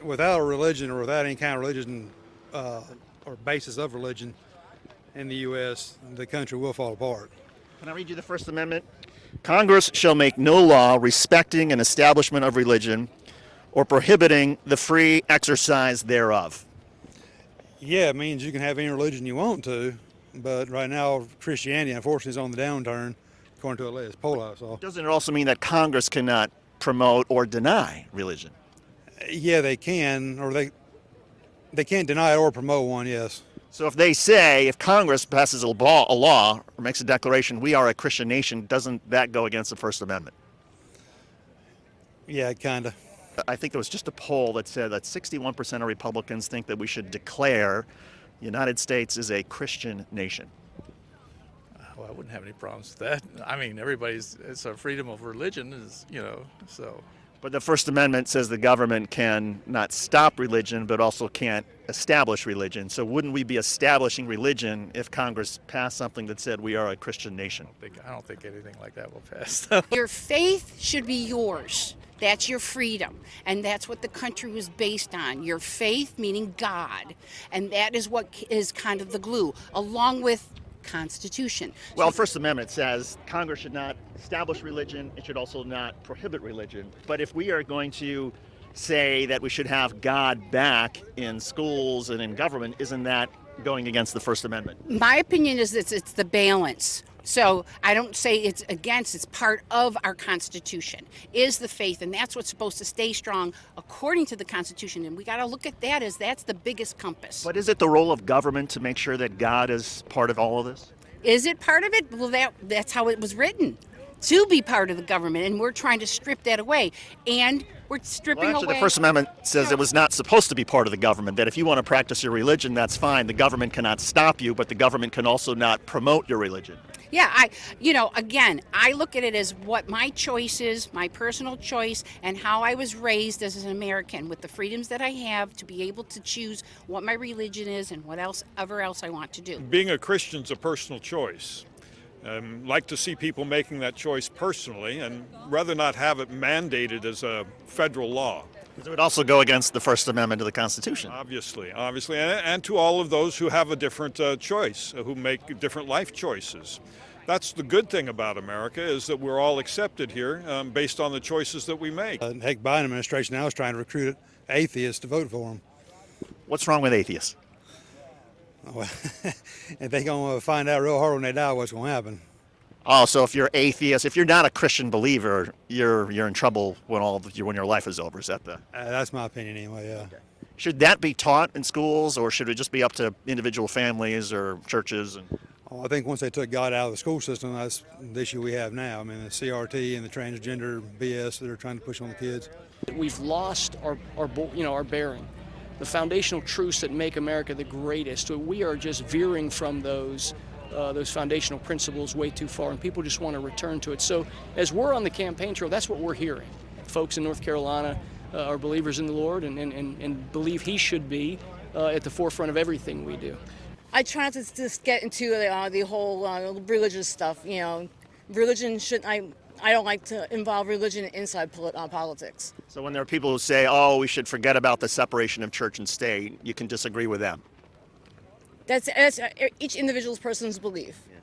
without a religion or without any kind of religion or basis of religion in the U.S., the country will fall apart. Can I read you the First Amendment? Congress shall make no law respecting an establishment of religion or prohibiting the free exercise thereof. Yeah, it means you can have any religion you want to, but right now Christianity, unfortunately, is on the downturn, according to a latest poll I saw. Doesn't it also mean that Congress cannot promote or deny religion? Yeah, they can, or they can't deny it or promote one, yes. So if Congress passes a law or makes a declaration, we are a Christian nation, doesn't that go against the First Amendment? Yeah, kind of. I think there was just a poll that said that 61% of Republicans think that we should declare the United States is a Christian nation. Well, I wouldn't have any problems with that. I mean, it's a freedom of religion, so. But the First Amendment says the government can not stop religion, but also can't establish religion. So wouldn't we be establishing religion if Congress passed something that said we are a Christian nation? I don't think anything like that will pass. Your faith should be yours. That's your freedom. And that's what the country was based on. Your faith, meaning God. And that is what is kind of the glue, along with Constitution. Well, First Amendment says Congress should not establish religion. It should also not prohibit religion. But if we are going to say that we should have God back in schools and in government, isn't that going against the First Amendment? My opinion is it's the balance. So I don't say it's against, it's part of our Constitution, is the faith, and that's what's supposed to stay strong according to the Constitution. And we got to look at that as that's the biggest compass. But is it the role of government to make sure that God is part of all of this? Is it part of it? Well, that's how it was written, to be part of the government, and we're trying to strip that away. And we're stripping away. The First Amendment says it was not supposed to be part of the government, that if you want to practice your religion, that's fine. The government cannot stop you, but the government can also not promote your religion. Yeah, again, I look at it as what my choice is, my personal choice, and how I was raised as an American with the freedoms that I have to be able to choose what my religion is and whatever else I want to do. Being a Christian's a personal choice. Like to see people making that choice personally and rather not have it mandated as a federal law. It would also go against the First Amendment of the Constitution. Obviously, and to all of those who have a different choice, who make different life choices. That's the good thing about America, is that we're all accepted here based on the choices that we make. Heck, Biden administration now is trying to recruit atheists to vote for him. What's wrong with atheists? Well, if they're going to find out real hard when they die what's going to happen. Oh, so if you're atheist, if you're not a Christian believer, you're in trouble when your life is over. Is that the? That's my opinion anyway. Yeah. Okay. Should that be taught in schools, or should it just be up to individual families or churches? Oh, I think once they took God out of the school system, that's the issue we have now. I mean, the CRT and the transgender BS that they're trying to push on the kids. We've lost our bearing, the foundational truths that make America the greatest. We are just veering from those foundational principles way too far, and people just want to return to it. So as we're on the campaign trail, that's what we're hearing. Folks in North Carolina are believers in the Lord and believe He should be at the forefront of everything we do. I try not to just get into the whole religious stuff. Religion I don't like to involve religion inside politics. So when there are people who say, oh, we should forget about the separation of church and state, you can disagree with them? That's each individual person's belief. Yeah.